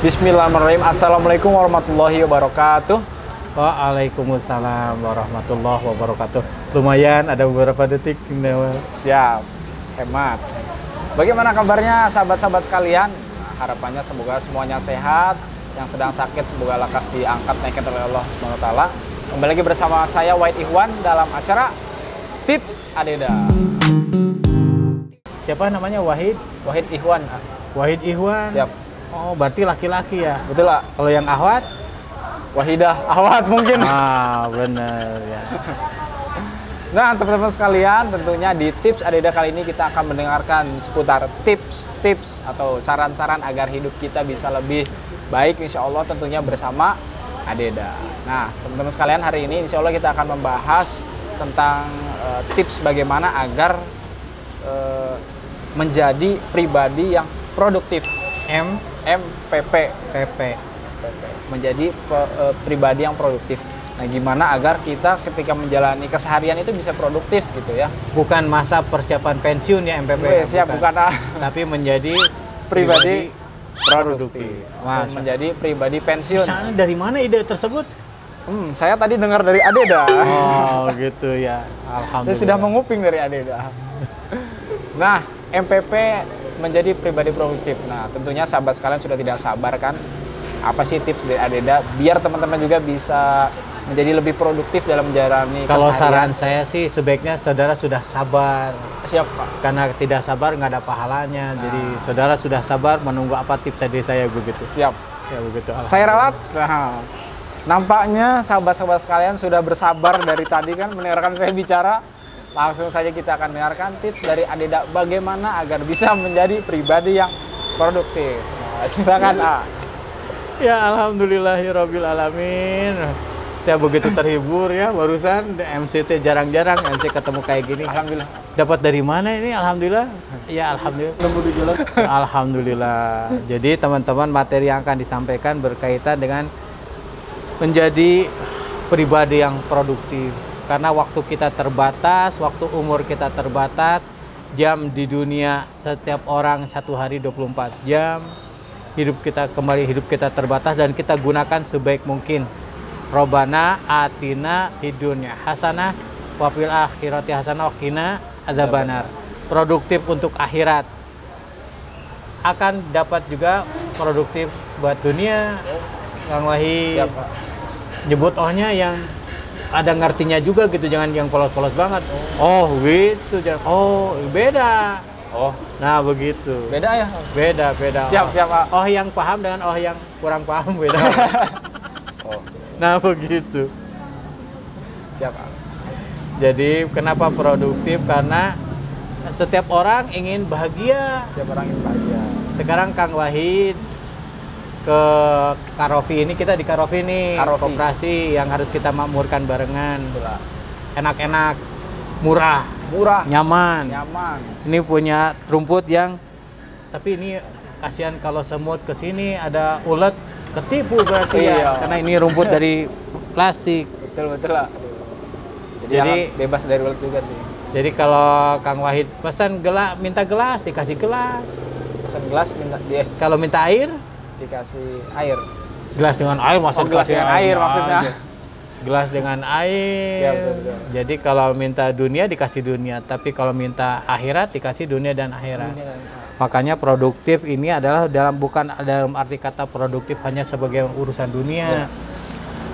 Bismillahirrahmanirrahim. Assalamualaikum warahmatullahi wabarakatuh. Waalaikumsalam warahmatullahi wabarakatuh. Lumayan ada beberapa detik. Siap, hemat. Bagaimana kabarnya sahabat-sahabat sekalian? Harapannya semoga semuanya sehat. Yang sedang sakit semoga lekas diangkat naikkan oleh Allah Subhanahu wa taala. Kembali lagi bersama saya Wahid Ihwan dalam acara Tips Adeda. Siapa namanya? Wahid? Wahid Ihwan. Wahid Ihwan. Siap. Oh, berarti laki-laki ya? Betul lah. Kalau yang Ahwat? Wahidah Ahwat mungkin. Ah, bener ya. Nah, teman-teman sekalian, tentunya di Tips Adeda kali ini kita akan mendengarkan seputar tips-tips atau saran-saran agar hidup kita bisa lebih baik, insya Allah tentunya bersama Adeda. Nah, teman-teman sekalian, hari ini insya Allah kita akan membahas tentang tips bagaimana agar menjadi pribadi yang produktif. MPP. Menjadi pribadi yang produktif. Nah, gimana agar kita ketika menjalani keseharian itu bisa produktif gitu ya? Bukan masa persiapan pensiun ya MPP. Siap, bukan. Tapi menjadi pribadi produktif. Menjadi pribadi pensiun. Misalnya dari mana ide tersebut? Saya tadi dengar dari Adeda. Oh, gitu ya. Alhamdulillah. Saya sudah menguping dari Adeda. Nah, MPP menjadi pribadi produktif. Nah, tentunya sahabat sekalian sudah tidak sabar kan? Apa sih tips dari Adeda biar teman-teman juga bisa menjadi lebih produktif dalam menjalani Kalau keseharian? saran saya sih sebaiknya saudara sudah sabar. Siap, Pak. Karena tidak sabar nggak ada pahalanya. Jadi saudara sudah sabar menunggu apa tips dari saya begitu. Siap. Ya begitu. Saya ralat. Nah, nampaknya sahabat-sahabat sekalian sudah bersabar dari tadi kan mendengarkan saya bicara. Langsung saja kita akan dengarkan tips dari Adeda bagaimana agar bisa menjadi pribadi yang produktif. Nah, silakan A. Ya, alhamdulillahirabbil alamin. Saya begitu terhibur ya barusan MCT jarang-jarang MC ketemu kayak gini. Alhamdulillah. Dapat dari mana ini? Alhamdulillah. Ya, alhamdulillah. Nemu di jalan. Alhamdulillah. Jadi teman-teman materi yang akan disampaikan berkaitan dengan menjadi pribadi yang produktif. Karena waktu kita terbatas, waktu umur kita terbatas, jam di dunia setiap orang satu hari 24 jam. Hidup kita terbatas dan kita gunakan sebaik mungkin. Robbana atina fid dunya hasanah wa fil akhirati hasanah wa qina adzabannar. Produktif untuk akhirat. Akan dapat juga produktif buat dunia. Kang Wahid. Siapa? Nyebut ohnya yang ada ngertinya juga gitu, jangan yang polos-polos banget. Oh gitu, jangan. Oh beda. Oh, nah begitu. beda ya? Beda. Siap, Pak. Oh yang paham dengan oh yang kurang paham beda. Oh, Nah begitu. siap, Pak. Jadi kenapa produktif? Karena setiap orang ingin bahagia. Siap orang yang bahagia. Sekarang Kang Wahid ke Karofi ini, kita di Karofi nih, koperasi yang harus kita makmurkan barengan. Enak-enak, murah, nyaman. Ini punya rumput yang, tapi ini kasihan kalau semut ke sini ada ulet ketipu berarti ya, karena ini rumput dari plastik. Betul lah. Jadi bebas dari ulet juga sih. Jadi kalau Kang Wahid pesan minta gelas dikasih gelas. Pesan gelas minta dia. Kalau minta air dikasih air. Gelas dengan air maksudnya. Gelas dengan air maksudnya. Gelas dengan air. Ya, betul. Jadi kalau minta dunia dikasih dunia, tapi kalau minta akhirat dikasih dunia dan akhirat. Makanya produktif ini adalah bukan dalam arti kata produktif hanya sebagai urusan dunia.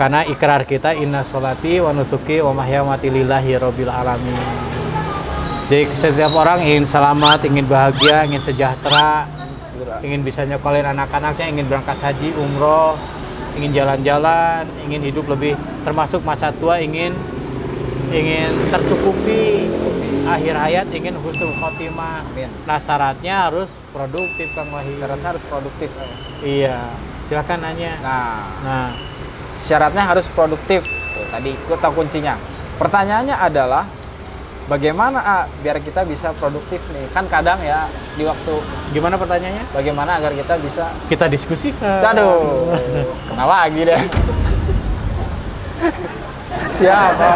Karena ikrar kita inna sholati wa nusuki wa mahyamati lillahi rabbil alamin. Jadi setiap orang ingin selamat, ingin bahagia, ingin sejahtera. Ingin bisa nyekolin anak-anaknya, ingin berangkat haji, umroh, ingin jalan-jalan, ingin hidup lebih, termasuk masa tua ingin tercukupi, akhir hayat ingin husnul khotimah. Nah syaratnya harus produktif Kang Wahid. Syaratnya harus produktif. Iya, silakan nanya. Nah, syaratnya harus produktif. Tuh, tadi kata kuncinya. Pertanyaannya adalah bagaimana biar kita bisa produktif nih? Kan kadang ya di waktu. Gimana pertanyaannya? Bagaimana agar kita bisa? Kita diskusikan. Aduh, kenal lagi deh. Siapa?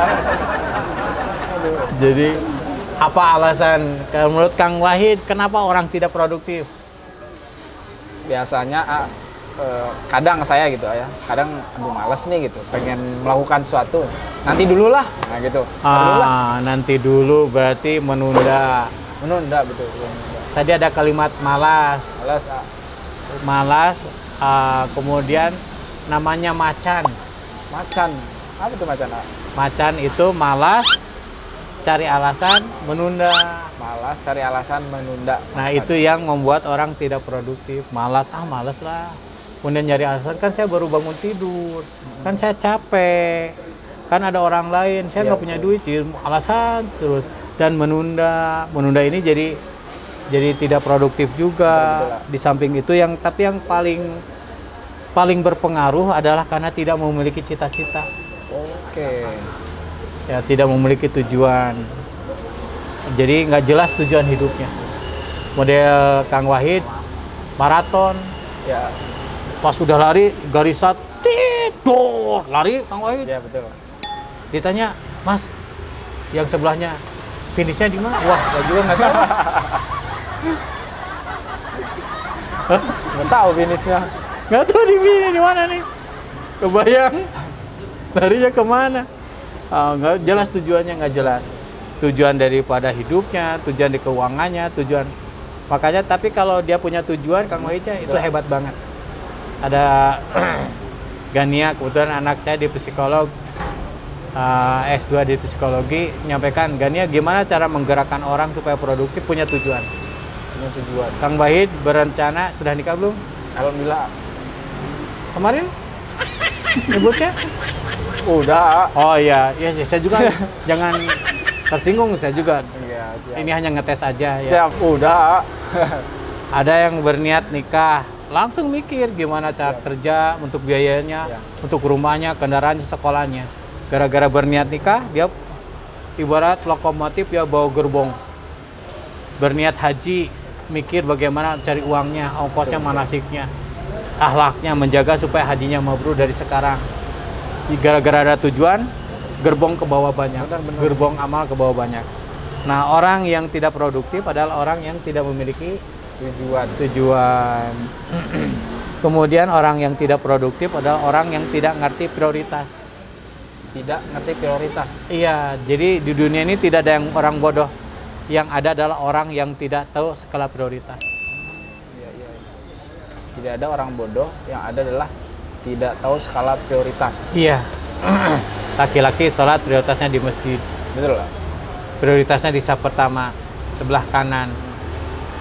Jadi apa alasan menurut Kang Wahid kenapa orang tidak produktif? Biasanya kadang saya gitu ya, kadang aduh males nih gitu, pengen melakukan sesuatu, nanti dulu lah, nah gitu. Nanti dulu berarti menunda. Menunda, betul. Menunda. Tadi ada kalimat malas. Malas, kemudian namanya macan. Macan, apa tuh macan? Macan itu malas, cari alasan, menunda. Malas, cari alasan, menunda. Nah, itu yang membuat orang tidak produktif. Malas, males lah. Kemudian nyari alasan, kan saya baru bangun tidur, kan saya capek, kan ada orang lain, saya nggak punya duit, jadi alasan terus. Dan menunda ini jadi tidak produktif juga. Betul. Di samping itu tapi yang paling berpengaruh adalah karena tidak memiliki cita-cita. Oke. Ya, tidak memiliki tujuan. Jadi nggak jelas tujuan hidupnya. Model Kang Wahid maraton. Ya. Pas udah lari garisan tidur, lari Kang Wahid. Ya, betul. Ditanya, "Mas, yang sebelahnya finishnya di mana?" Wah, saya juga nggak tahu. Nggak tahu finishnya. Nggak tahu di mana nih. Kebayang larinya kemana? Nggak jelas tujuannya, nggak jelas. Tujuan daripada hidupnya, tujuan di keuangannya, tujuan. Makanya, tapi kalau dia punya tujuan, Kang Wahidnya itu hebat banget. Ada Gania, kebetulan anak saya di psikolog, S2 di psikologi, menyampaikan, Gania gimana cara menggerakkan orang supaya produktif, punya tujuan. Punya tujuan. Kang Wahid berencana, sudah nikah belum? Alhamdulillah. Kemarin nyebutnya? Udah. Oh iya, saya juga jangan tersinggung, saya juga. Iya, siap. Ini hanya ngetes aja ya. Siap, udah. Ada yang berniat nikah, langsung mikir gimana cara kerja untuk biayanya, untuk rumahnya, kendaraannya, sekolahnya. Gara-gara berniat nikah, dia ibarat lokomotif ya bawa gerbong. Berniat haji, mikir bagaimana cari uangnya, ongkosnya, manasiknya, akhlaknya, menjaga supaya hajinya mabrur dari sekarang. Gara-gara ada tujuan, gerbong ke bawah banyak, gerbong amal ke bawah banyak. Nah, orang yang tidak produktif adalah orang yang tidak memiliki tujuan. Kemudian orang yang tidak produktif adalah orang yang tidak ngerti prioritas. Tidak ngerti prioritas. Iya, jadi di dunia ini tidak ada yang orang bodoh. Yang ada adalah orang yang tidak tahu skala prioritas. Iya. Tidak ada orang bodoh, yang ada adalah tidak tahu skala prioritas. Iya. Laki-laki sholat prioritasnya di masjid. Betul lah. Prioritasnya di saf pertama, sebelah kanan.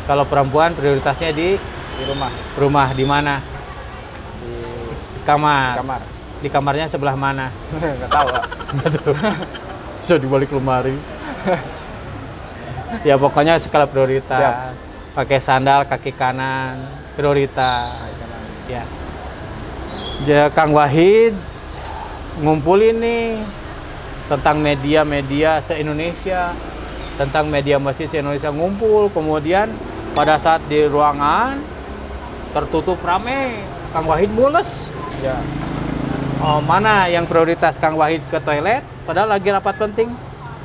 Kalau perempuan prioritasnya di rumah. Rumah di mana? Di kamar. kamar. Di kamarnya sebelah mana? Nggak tahu, Pak. Bisa di balik lemari. Ya pokoknya skala prioritas. Siap. Pakai sandal kaki kanan, prioritas. Ya. Kang Wahid ngumpulin nih tentang media-media se-Indonesia, tentang media masjid se-Indonesia, ngumpul. Kemudian pada saat di ruangan tertutup rame, Kang Wahid mules. Ya. Mana yang prioritas Kang Wahid ke toilet padahal lagi rapat penting,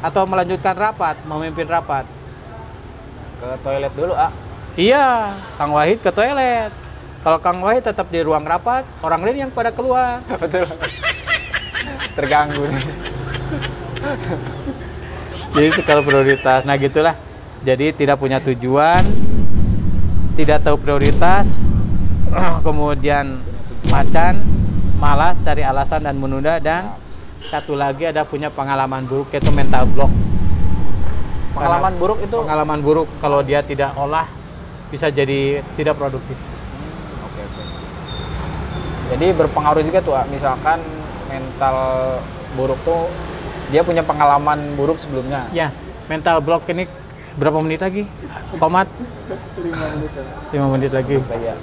atau melanjutkan rapat, memimpin rapat? Ke toilet dulu, ah. Iya, Kang Wahid ke toilet. Kalau Kang Wahid tetap di ruang rapat, orang lain yang pada keluar. Betul. Terganggu nih. Jadi skala prioritas. Nah gitulah. Jadi tidak punya tujuan, tidak tahu prioritas, kemudian macan, malas, cari alasan dan menunda, dan satu lagi ada punya pengalaman buruk, yaitu mental block. Pengalaman buruk itu? Pengalaman buruk kalau dia tidak olah bisa jadi tidak produktif. Oke. Jadi berpengaruh juga tuh, misalkan mental buruk tuh dia punya pengalaman buruk sebelumnya. Ya, mental block ini berapa menit lagi? Komat? 5 menit. 5 menit lagi. Iya.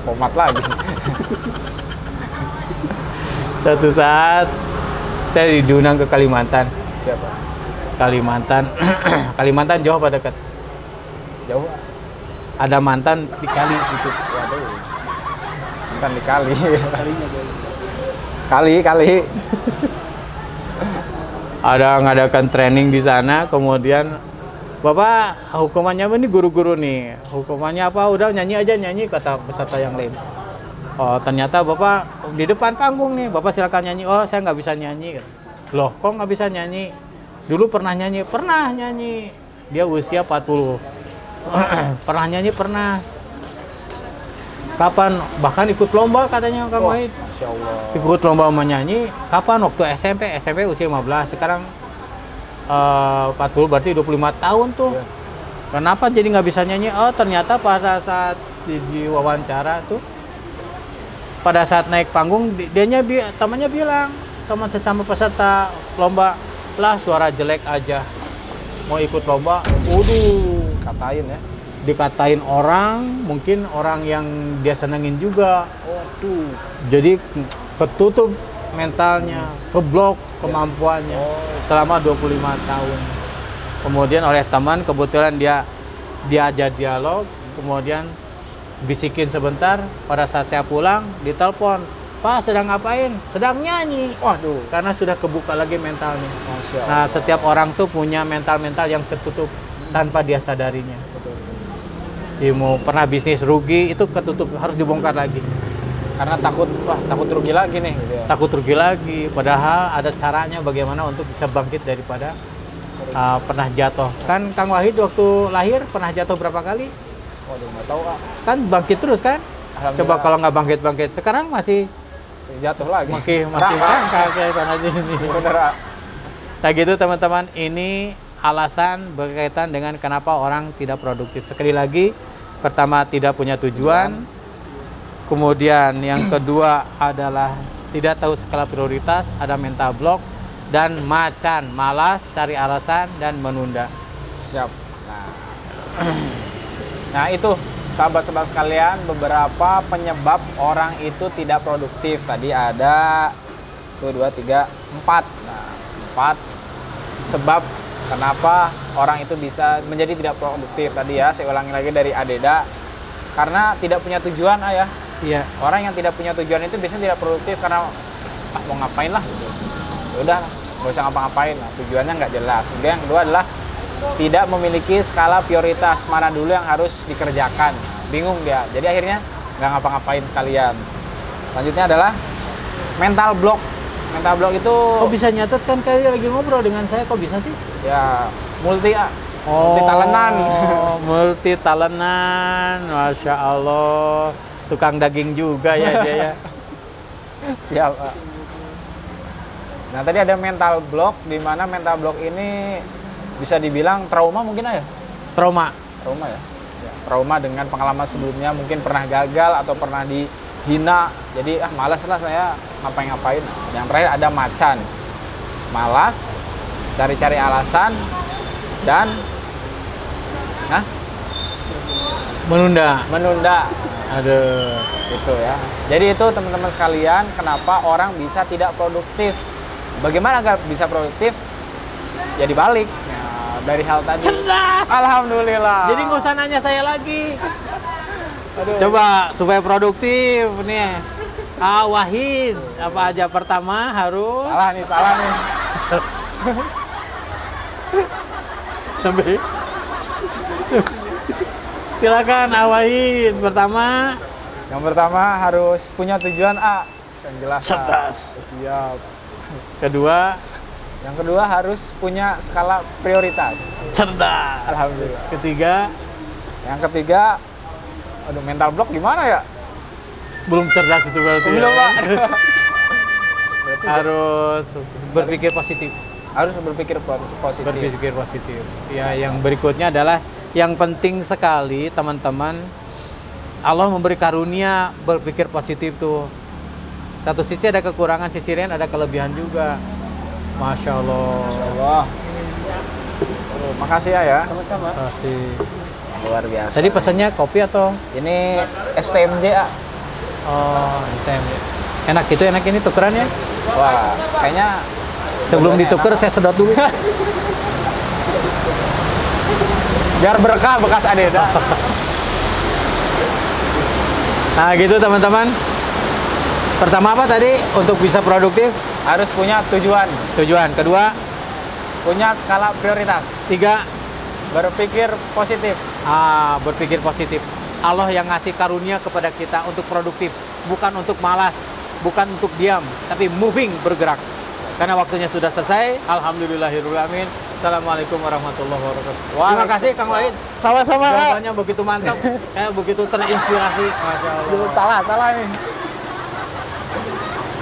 Komat lagi. Suatu saat saya diundang ke Kalimantan. Siapa? Kalimantan. Kalimantan jauh apa dekat? Jauh. Ada mantan di kali gitu. Waduh. Bukan di kali. Kali. Ada ngadakan training di sana, kemudian Bapak hukumannya apa nih, guru-guru nih? Hukumannya apa? Udah nyanyi aja, nyanyi, kata peserta yang lain. Oh, ternyata Bapak di depan panggung nih, Bapak silakan nyanyi. Oh, saya nggak bisa nyanyi. Loh, kok nggak bisa nyanyi? Dulu pernah nyanyi. Pernah nyanyi. Dia usia 40. Pernah nyanyi, pernah. Kapan? Bahkan ikut lomba katanya Kang Wahid. Masya Allah. Ikut lomba menyanyi. Kapan? Waktu SMP. SMP usia 15. Sekarang 40 berarti 25 tahun tuh. Ya. Kenapa jadi nggak bisa nyanyi? Oh, ternyata pada saat di wawancara tuh, pada saat naik panggung, temannya bilang, teman sesama peserta lomba, lah suara jelek aja. Mau ikut lomba, waduh, Katain ya. dikatain orang, mungkin orang yang dia senengin juga. Waduh. Jadi ketutup mentalnya, keblok kemampuannya selama 25 tahun. Kemudian oleh teman, kebetulan dia diajak dialog, kemudian bisikin sebentar. Pada saat saya pulang, ditelepon, Pak sedang ngapain? Sedang nyanyi. Waduh, karena sudah kebuka lagi mentalnya. Masya Allah. Nah, setiap orang tuh punya mental-mental yang tertutup tanpa dia sadarinya. Betul, betul. Jadi mau pernah bisnis rugi, itu ketutup, harus dibongkar lagi. Karena takut, takut rugi lagi nih. Gitu ya. Takut rugi lagi, padahal ada caranya bagaimana untuk bisa bangkit daripada pernah jatuh. Kan Kang Wahid waktu lahir pernah jatuh berapa kali? Waduh, nggak tahu Kak. Kan bangkit terus kan? Coba kalau nggak bangkit-bangkit, sekarang masih Jatuh lagi. masih rangka kayak sana sini. Bener, Kak. Nah gitu teman-teman, ini alasan berkaitan dengan kenapa orang tidak produktif. Sekali lagi, pertama tidak punya tujuan, kemudian yang kedua adalah tidak tahu skala prioritas, ada mental block, dan macan, malas, cari alasan, dan menunda. Siap. Nah itu sahabat-sahabat sekalian, beberapa penyebab orang itu tidak produktif. Tadi ada 1, 2, 3, 4. Nah, 4 sebab kenapa orang itu bisa menjadi tidak produktif. Tadi ya, saya ulangi lagi dari Adeda. Karena tidak punya tujuan, Ayah. Iya. Orang yang tidak punya tujuan itu biasanya tidak produktif karena mau ngapain lah gitu. Udah, nggak usah ngapa-ngapain. Nah, tujuannya nggak jelas. Kemudian yang kedua adalah tidak memiliki skala prioritas, mana dulu yang harus dikerjakan. Bingung dia. Jadi akhirnya nggak ngapa-ngapain sekalian. Selanjutnya adalah mental block. Mental block itu Kok bisa nyatet kan kayak lagi ngobrol dengan saya, kok bisa sih? ya multi talenan. Multi talenan, Masya Allah. Tukang daging juga ya dia ya. Siap. Nah tadi ada mental block, di mana mental block ini bisa dibilang trauma mungkin ya? Trauma. Trauma ya? Ya, trauma dengan pengalaman sebelumnya, mungkin pernah gagal atau pernah dihina. Jadi malas lah saya ngapain-ngapain. Yang terakhir ada macan. Malas, cari-cari alasan, dan menunda. Aduh. Gitu ya. Jadi itu teman-teman sekalian, kenapa orang bisa tidak produktif. Bagaimana agar bisa produktif? Ya dibalik. Nah, dari hal tadi. Cerdas. Alhamdulillah. Jadi nggak usah nanya saya lagi. Aduh. Coba supaya produktif nih. Wahid, apa aja pertama harus Salah nih. sampai silakan Wahid. Pertama, Yang pertama harus punya tujuan A. Yang jelas. cerdas. Siap. Kedua, Yang kedua harus punya skala prioritas. cerdas. Alhamdulillah. Ketiga, Yang ketiga, aduh mental block gimana ya? belum cerdas itu berarti. Belum, ya. Pak. Berarti Harus berpikir positif. harus berpikir positif. Berpikir positif. Ya, yang berikutnya adalah yang penting sekali teman-teman, Allah memberi karunia berpikir positif tuh. Satu sisi ada kekurangan, sisi lain ada kelebihan juga. Masya Allah. Masya Allah. Makasih ya. Sama-sama. Kasih. Luar biasa. Tadi pesannya kopi atau? Ini STMJ A. Oh, STM. Enak gitu, enak ini tukeran ya? Wah, kayaknya Sebelum ditukar saya sedot dulu. biar berkah bekas Adeda. Nah gitu teman-teman. Pertama apa tadi? Untuk bisa produktif, Harus punya tujuan, tujuan. Kedua, punya skala prioritas, tiga, berpikir positif. berpikir positif. Allah yang ngasih karunia kepada kita untuk produktif, bukan untuk malas, bukan untuk diam, tapi moving, bergerak. Karena waktunya sudah selesai. Alhamdulillahirrahmanirrahim. Assalamualaikum warahmatullahi wabarakatuh. Terima kasih Kang Wahid. Sama-sama. Jawabannya begitu mantap. Saya begitu terinspirasi. Masya Allah. Salah nih.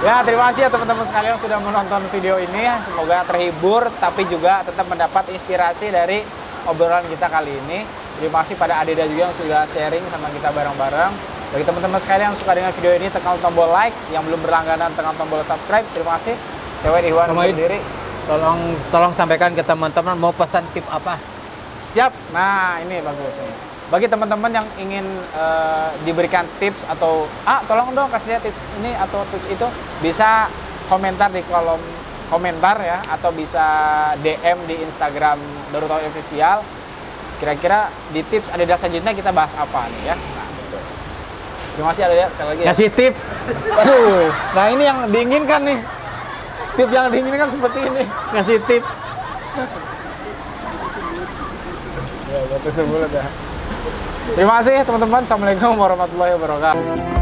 Ya, terima kasih ya teman-teman sekalian yang sudah menonton video ini. Semoga terhibur, tapi juga tetap mendapat inspirasi dari obrolan kita kali ini. Terima kasih pada Adeda juga yang sudah sharing sama kita bareng-bareng. Bagi teman-teman sekalian yang suka dengan video ini, tekan tombol like. Yang belum berlangganan, tekan tombol subscribe. Terima kasih. Saya Wahid Ihwan undur diri. Tolong sampaikan ke teman-teman mau pesan tip apa? Siap. Nah, ini bagus nih. Bagi teman-teman yang ingin diberikan tips atau tolong dong kasih saya tips ini atau tips itu, bisa komentar di kolom komentar ya, atau bisa DM di Instagram Darut Tauhid Official. Kira-kira di tips Adeda selanjutnya kita bahas apa nih ya? Nah, gitu. Terima kasih Adeda sekali lagi. Kasih tip. Aduh, nah ini yang diinginkan nih. Tip yang diinginkan seperti ini. Kasih tip. Ya, tutup mulut ya. Terima kasih teman-teman. Assalamualaikum warahmatullahi wabarakatuh.